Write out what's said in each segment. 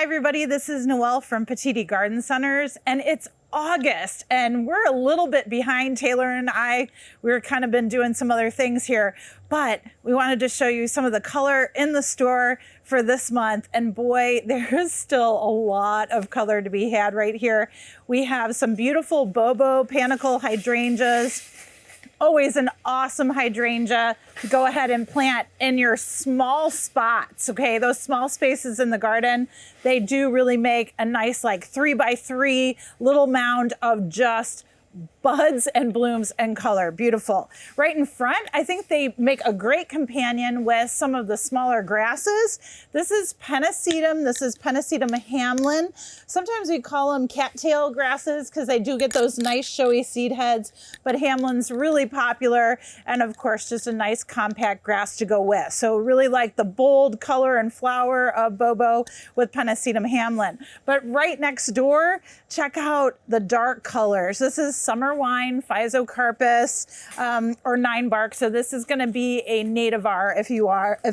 everybody, this is Noelle from Petitti Garden Centers, and it's August, and we're a little bit behind. Taylor and I, we're kind of been doing some other things here, but we wanted to show you some of the color in the store for this month, and boy, there is still a lot of color to be had right here. We have some beautiful Bobo panicle hydrangeas. Always an awesome hydrangea to go ahead and plant in your small spots, okay? Those small spaces in the garden, they do really make a nice like 3x3 little mound of just buds and blooms and color. Beautiful. Right in front, I think they make a great companion with some of the smaller grasses. This is Pennisetum. This is Pennisetum Hamlin. Sometimes we call them cattail grasses because they do get those nice showy seed heads, but Hamlin's really popular, and of course just a nice compact grass to go with. So really like the bold color and flower of Bobo with Pennisetum Hamlin. But right next door, check out the dark colors. This is Summer Wine, Physocarpus, or 9-bark. So this is going to be a nativar, if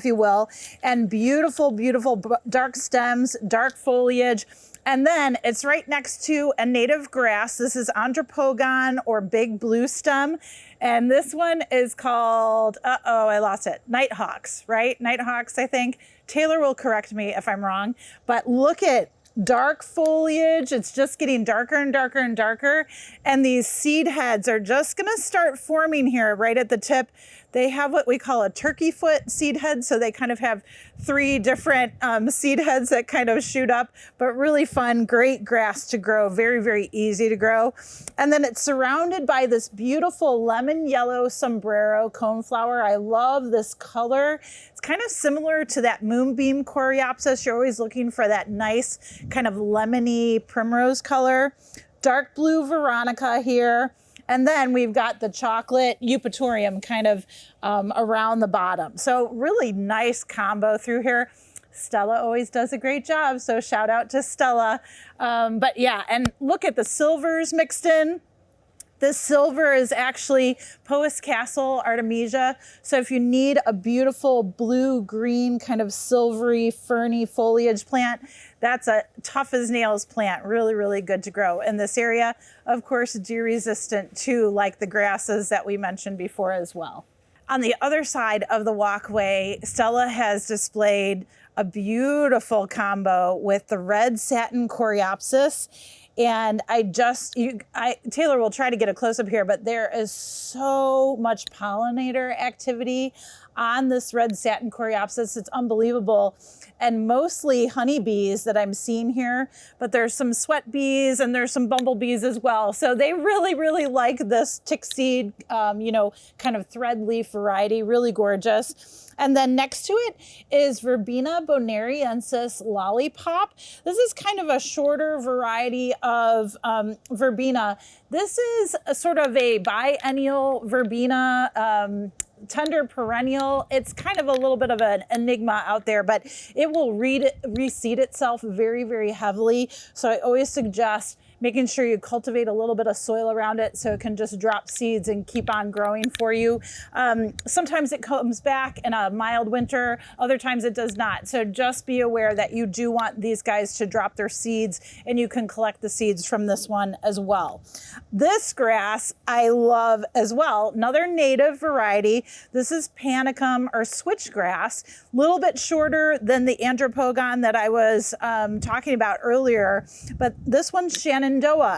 you will, and beautiful, beautiful dark stems, dark foliage. And then it's right next to a native grass. This is Andropogon or big blue stem. And this one is called, I lost it, Nighthawks, right? Nighthawks, I think. Taylor will correct me if I'm wrong, but look at dark foliage. It's just getting darker and darker and darker. And these seed heads are just going to start forming here right at the tip. They have what we call a turkey foot seed head. So they kind of have 3 different seed heads that kind of shoot up, but really fun, great grass to grow. Very, very easy to grow. And then it's surrounded by this beautiful lemon yellow sombrero coneflower. I love this color. It's kind of similar to that moonbeam coreopsis. You're always looking for that nice kind of lemony primrose color. Dark blue veronica here. And then we've got the chocolate eupatorium kind of around the bottom. So really nice combo through here. Stella always does a great job, so shout out to Stella. But yeah, and look at the silvers mixed in. This silver is actually POWIS Castle Artemisia. So if you need a beautiful blue-green kind of silvery ferny foliage plant, that's a tough as nails plant. Really, really good to grow in this area. Of course, deer resistant too, like the grasses that we mentioned before as well. On the other side of the walkway, Stella has displayed a beautiful combo with the red satin coreopsis. And Taylor will try to get a close up here, but there is so much pollinator activity on this red satin coreopsis. It's unbelievable. And mostly honeybees that I'm seeing here, but there's some sweat bees and there's some bumblebees as well. So they really, really like this tick seed, kind of thread leaf variety, really gorgeous. And then next to it is Verbena bonariensis lollipop. This is kind of a shorter variety of verbena. This is a sort of a biennial verbena, tender perennial. It's kind of a little bit of an enigma out there, but it will reseed itself very, very heavily. So I always suggest making sure you cultivate a little bit of soil around it so it can just drop seeds and keep on growing for you. Sometimes it comes back in a mild winter, other times it does not. So just be aware that you do want these guys to drop their seeds, and you can collect the seeds from this one as well. This grass I love as well, another native variety. This is panicum or switchgrass, a little bit shorter than the andropogon that I was talking about earlier, but this one's Shenandoah.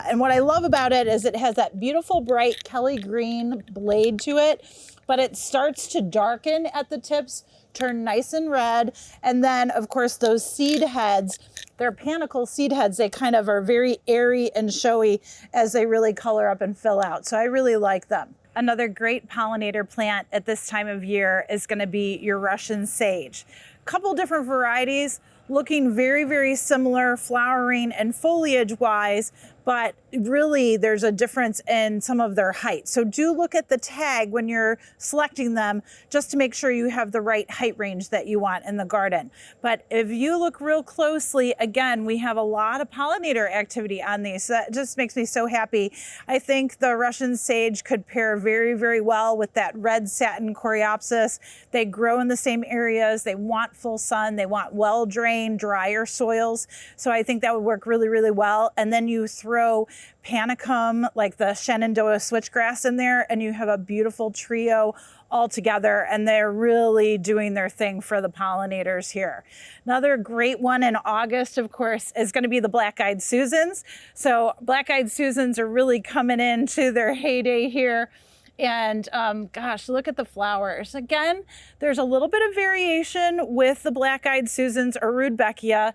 And what I love about it is it has that beautiful bright Kelly green blade to it, but it starts to darken at the tips, turn nice and red. And then of course those seed heads, they're panicle seed heads. They kind of are very airy and showy as they really color up and fill out. So I really like them. Another great pollinator plant at this time of year is going to be your Russian sage. Couple different varieties, looking very, very similar flowering and foliage wise, but really there's a difference in some of their height. So do look at the tag when you're selecting them, just to make sure you have the right height range that you want in the garden. But if you look real closely, again, we have a lot of pollinator activity on these. So that just makes me so happy. I think the Russian sage could pair very, very well with that red satin coreopsis. They grow in the same areas. They want full sun. They want well-drained, drier soils. So I think that would work really, really well. And then you throw panicum, like the Shenandoah switchgrass in there, and you have a beautiful trio all together, and they're really doing their thing for the pollinators here. Another great one in August, of course, is going to be the black-eyed Susans. So black-eyed Susans are really coming into their heyday here. And gosh, look at the flowers. Again, there's a little bit of variation with the black-eyed Susans or Rudbeckia.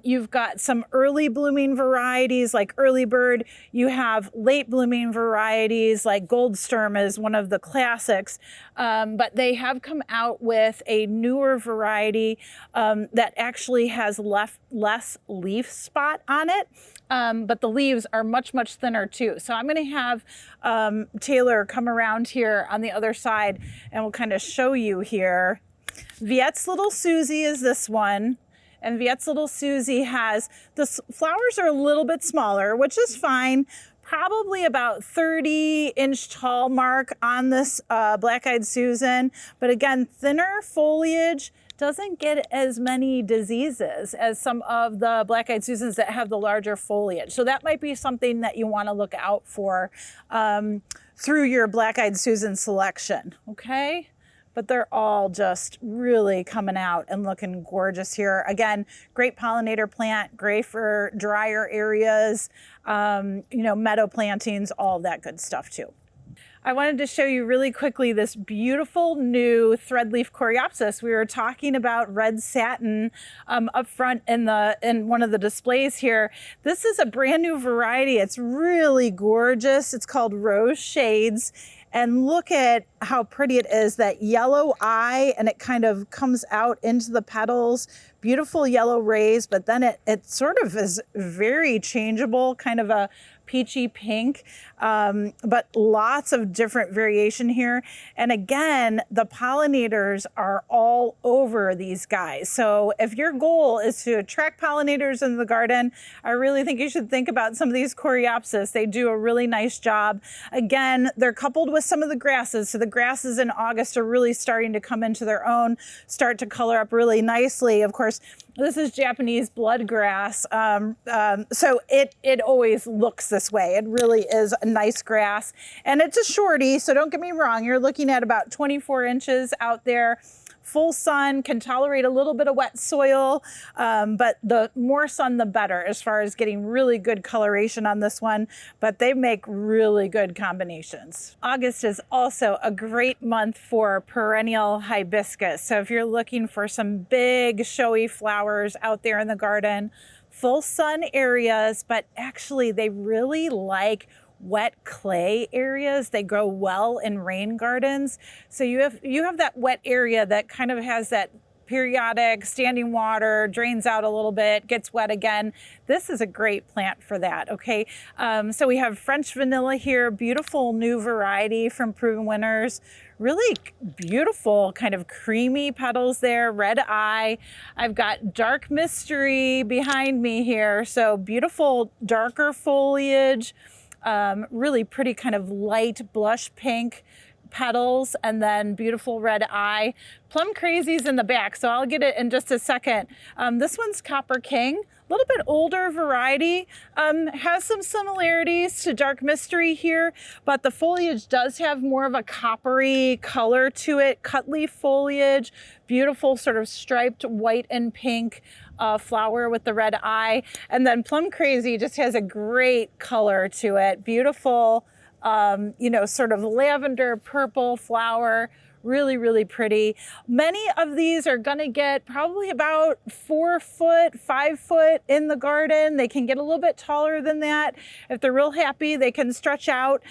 You've got some early blooming varieties like Early Bird. You have late blooming varieties like Goldsturm is one of the classics. But they have come out with a newer variety that actually has less leaf spot on it. But the leaves are much, much thinner too. So I'm going to have Taylor come around here on the other side and we'll kind of show you here. Viette's Little Susie is this one. And Viette's Little Susie has, the flowers are a little bit smaller, which is fine. Probably about 30-inch tall mark on this black-eyed Susan. But again, thinner foliage, doesn't get as many diseases as some of the black-eyed Susans that have the larger foliage. So that might be something that you want to look out for through your black-eyed Susan selection, okay? But they're all just really coming out and looking gorgeous here. Again, great pollinator plant, great for drier areas, you know, meadow plantings, all that good stuff too. I wanted to show you really quickly this beautiful new threadleaf coreopsis. We were talking about red satin up front in one of the displays here. This is a brand new variety. It's really gorgeous. It's called Rose Shades. And look at how pretty it is, that yellow eye, and it kind of comes out into the petals. Beautiful yellow rays, but then it sort of is very changeable, kind of a peachy pink, but lots of different variation here. And again, the pollinators are all over these guys. So if your goal is to attract pollinators in the garden, I really think you should think about some of these coreopsis. They do a really nice job. Again, they're coupled with some of the grasses. So the grasses in August are really starting to come into their own, start to color up really nicely. Of course, this is Japanese bloodgrass. So it always looks this way. It really is a nice grass, and it's a shorty. So don't get me wrong. You're looking at about 24 inches out there. Full sun, can tolerate a little bit of wet soil, but the more sun, the better as far as getting really good coloration on this one, but they make really good combinations. August is also a great month for perennial hibiscus. So if you're looking for some big showy flowers out there in the garden, full sun areas, but actually they really like wet clay areas. They grow well in rain gardens. So you have that wet area that kind of has that periodic standing water, drains out a little bit, gets wet again. This is a great plant for that, okay? So we have French vanilla here, beautiful new variety from Proven Winners. Really beautiful kind of creamy petals there, red eye. I've got dark mystery behind me here. So beautiful darker foliage. Really pretty kind of light blush pink petals, and then beautiful red eye. Plum Crazy's in the back, so I'll get it in just a second. This one's Copper King, a little bit older variety, has some similarities to Dark Mystery here, but the foliage does have more of a coppery color to it, cut leaf foliage, beautiful sort of striped white and pink flower with the red eye. And then Plum Crazy just has a great color to it, beautiful, you know, sort of lavender purple flower. Really, really pretty. Many of these are gonna get probably about 4 foot, 5 foot in the garden. They can get a little bit taller than that. If they're real happy, they can stretch out.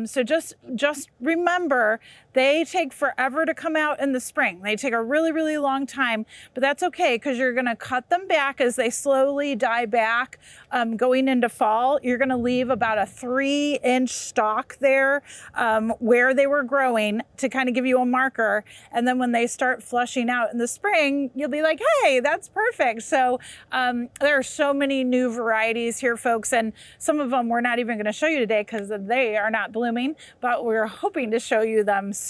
So just remember They take forever to come out in the spring. They take a really, really long time, but that's okay because you're gonna cut them back as they slowly die back going into fall. You're gonna leave about a 3-inch stalk there where they were growing to kind of give you a marker. And then when they start flushing out in the spring, you'll be like, hey, that's perfect. So there are so many new varieties here, folks, and some of them we're not even gonna show you today because they are not blooming, but we're hoping to show you them soon.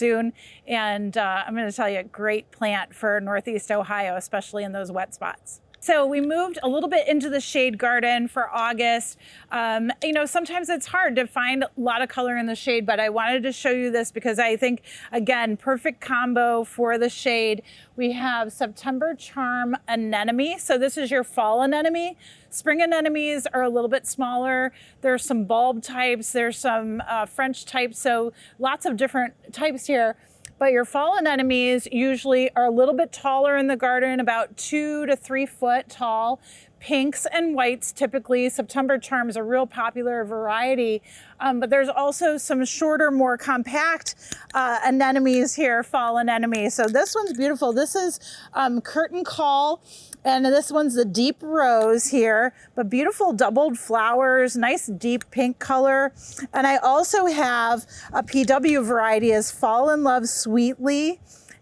And I'm going to tell you, a great plant for Northeast Ohio, especially in those wet spots. So we moved a little bit into the shade garden for August. You know, sometimes it's hard to find a lot of color in the shade, but I wanted to show you this because I think, again, perfect combo for the shade. We have September Charm Anemone. So this is your fall anemone. Spring anemones are a little bit smaller. There's some bulb types. There's some French types. So lots of different types here. But your fall anemones usually are a little bit taller in the garden, about 2 to 3 foot tall. Pinks and whites, typically. September Charm is a real popular variety. But there's also some shorter, more compact anemones here, fall anemones. So this one's beautiful. This is Curtain Call. And this one's the deep rose here, but beautiful doubled flowers, nice deep pink color. And I also have a PW variety as Fall in Love Sweetly.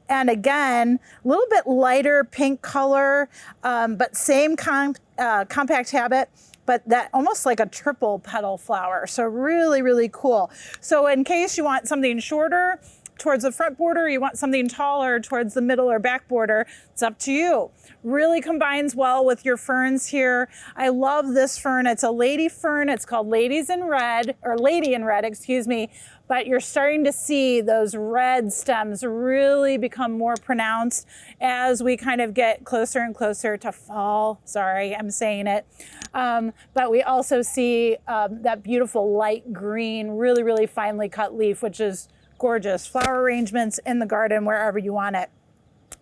And again, a little bit lighter pink color, but same compact habit, but that almost like a triple petal flower. So really, really cool. So in case you want something shorter towards the front border, you want something taller towards the middle or back border, it's up to you. Really combines well with your ferns here. I love this fern. It's a lady fern. It's called Ladies in Red, or Lady in Red, excuse me. But you're starting to see those red stems really become more pronounced as we kind of get closer and closer to fall. Sorry, I'm saying it. But we also see that beautiful light green, really, really finely cut leaf, which is gorgeous. Flower arrangements in the garden wherever you want it.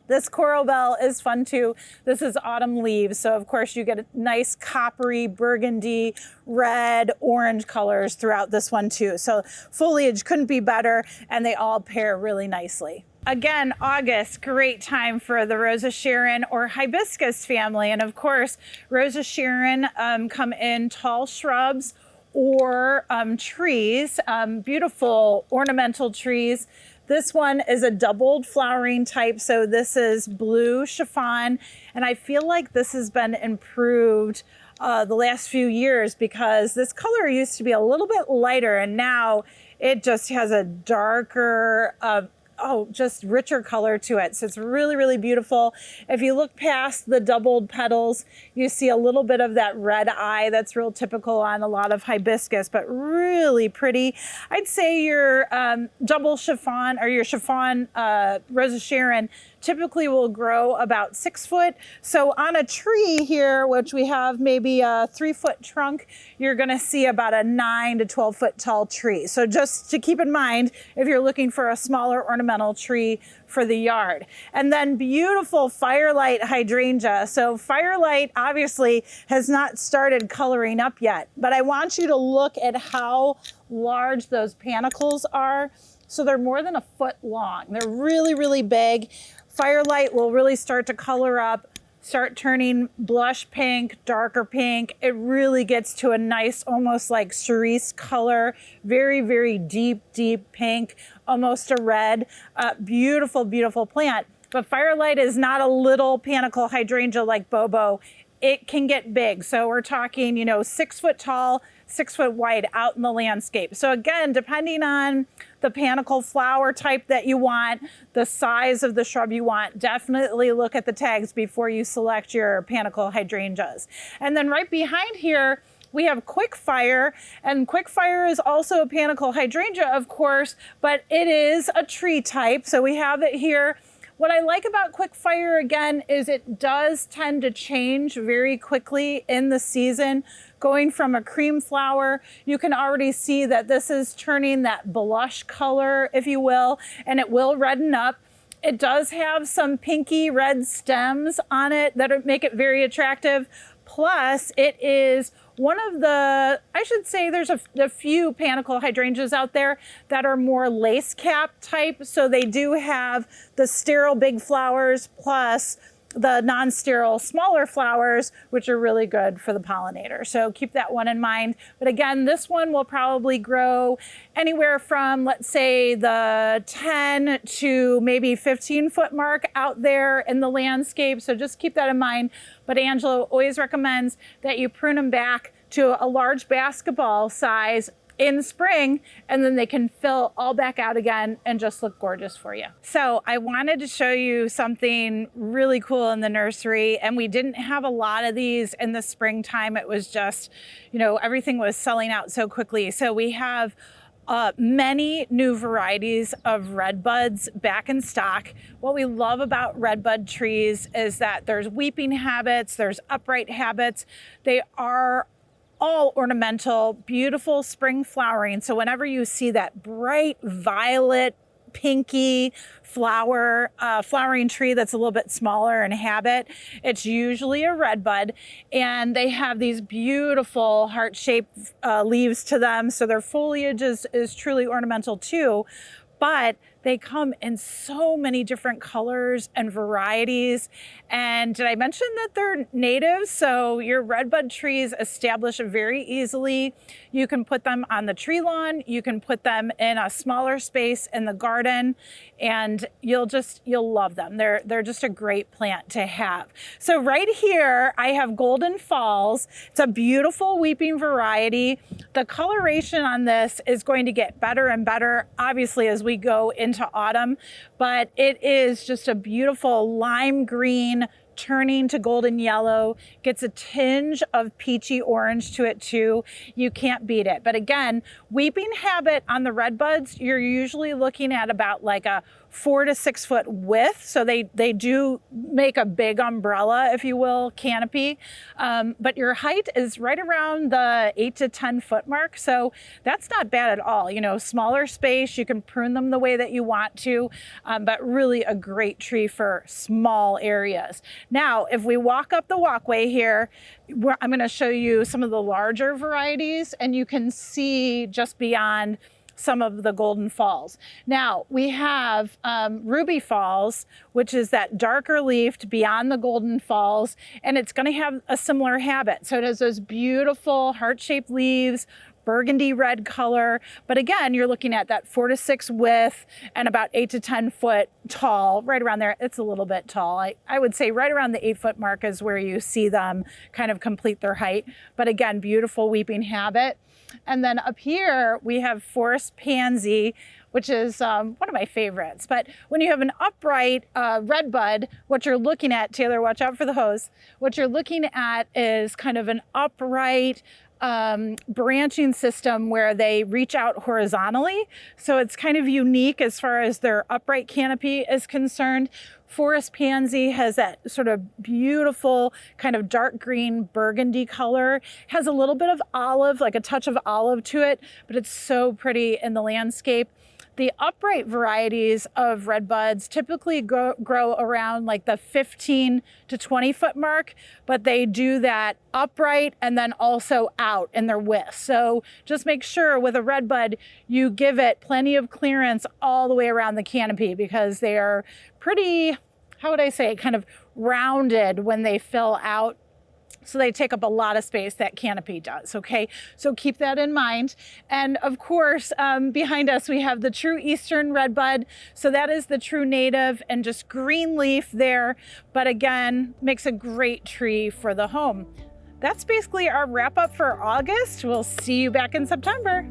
This coral bell is fun too. This is autumn leaves. So of course you get nice coppery, burgundy, red, orange colors throughout this one too. So foliage couldn't be better and they all pair really nicely. Again, August, great time for the Rose of Sharon or hibiscus family. And of course, Rose of Sharon come in tall shrubs or trees, beautiful ornamental trees. This one is a doubled flowering type. So this is blue chiffon. And I feel like this has been improved the last few years because this color used to be a little bit lighter and now it just has a darker, just richer color to it. So it's really, really beautiful. If you look past the doubled petals, you see a little bit of that red eye. That's real typical on a lot of hibiscus, but really pretty. I'd say your double chiffon or your chiffon Rose of Sharon typically will grow about 6 foot. So on a tree here, which we have maybe a 3-foot trunk, you're gonna see about a 9 to 12 foot tall tree. So just to keep in mind, if you're looking for a smaller ornamental tree for the yard. And then beautiful firelight hydrangea. So firelight obviously has not started coloring up yet, but I want you to look at how large those panicles are. So they're more than 1 foot long. They're really, really big. Firelight will really start to color up, start turning blush pink, darker pink. It really gets to a nice, almost like cerise color, very, very deep, deep pink, almost a red. Beautiful, beautiful plant. But firelight is not a little panicle hydrangea like Bobo. It can get big. So we're talking, 6 foot tall, 6 foot wide out in the landscape. So again, depending on the panicle flower type that you want, the size of the shrub you want, definitely look at the tags before you select your panicle hydrangeas. And then right behind here, we have Quickfire, and Quickfire is also a panicle hydrangea, of course, but it is a tree type. So we have it here. What I like about Quickfire again is it does tend to change very quickly in the season. Going from a cream flower, you can already see that this is turning that blush color, if you will, and it will redden up. It does have some pinky red stems on it that make it very attractive. Plus, it is one of the, I should say there's a few panicle hydrangeas out there that are more lace cap type. So they do have the sterile big flowers plus the non-sterile smaller flowers, which are really good for the pollinator. So keep that one in mind. But again, this one will probably grow anywhere from, let's say, the 10 to maybe 15-foot mark out there in the landscape. So just keep that in mind. But Angela always recommends that you prune them back to a large basketball size in spring, and then they can fill all back out again and just look gorgeous for you. So I wanted to show you something really cool in the nursery, and we didn't have a lot of these in the springtime. It was just, you know, everything was selling out so quickly. So we have many new varieties of red buds back in stock. What we love about red bud trees is that there's weeping habits, there's upright habits. They are all ornamental, beautiful spring flowering. So whenever you see that bright violet, pinky flowering tree that's a little bit smaller in habit, it's usually a red bud, and they have these beautiful heart-shaped leaves to them. So their foliage is truly ornamental too, but they come in so many different colors and varieties. And did I mention that they're native? So your redbud trees establish very easily. You can put them on the tree lawn. You can put them in a smaller space in the garden, and you'll love them. They're just a great plant to have. So right here, I have Golden Falls. It's a beautiful weeping variety. The coloration on this is going to get better and better, obviously, as we go into autumn, but it is just a beautiful lime green turning to golden yellow, gets a tinge of peachy orange to it too. You can't beat it. But again, weeping habit on the red buds, you're usually looking at about like a 4 to 6 foot width. So they do make a big umbrella, if you will, canopy. But your height is right around the 8 to 10 foot mark. So that's not bad at all. You know, smaller space, you can prune them the way that you want to, but really a great tree for small areas. Now, if we walk up the walkway here, I'm going to show you some of the larger varieties, and you can see just beyond some of the Golden Falls. Now we have Ruby Falls, which is that darker leafed beyond the Golden Falls, and it's going to have a similar habit. So it has those beautiful heart-shaped leaves, burgundy red color. But again, you're looking at that 4 to 6 width and about 8 to 10 foot tall, right around there. It's a little bit tall. I would say right around the 8 foot mark is where you see them kind of complete their height. But again, beautiful weeping habit. And then up here, we have forest pansy, which is one of my favorites. But when you have an upright red bud, what you're looking at, Taylor, watch out for the hose. What you're looking at is kind of an upright branching system where they reach out horizontally. So it's kind of unique as far as their upright canopy is concerned. Forest pansy has that sort of beautiful kind of dark green burgundy color, has a little bit of olive, like a touch of olive to it, but it's so pretty in the landscape. The upright varieties of red buds typically grow around like the 15 to 20 foot mark, but they do that upright and then also out in their width. So just make sure with a red bud, you give it plenty of clearance all the way around the canopy, because they are pretty, how would I say, kind of rounded when they fill out. So they take up a lot of space, that canopy does, okay? So keep that in mind. And of course, behind us, we have the true Eastern redbud. So that is the true native and just green leaf there. But again, makes a great tree for the home. That's basically our wrap up for August. We'll see you back in September.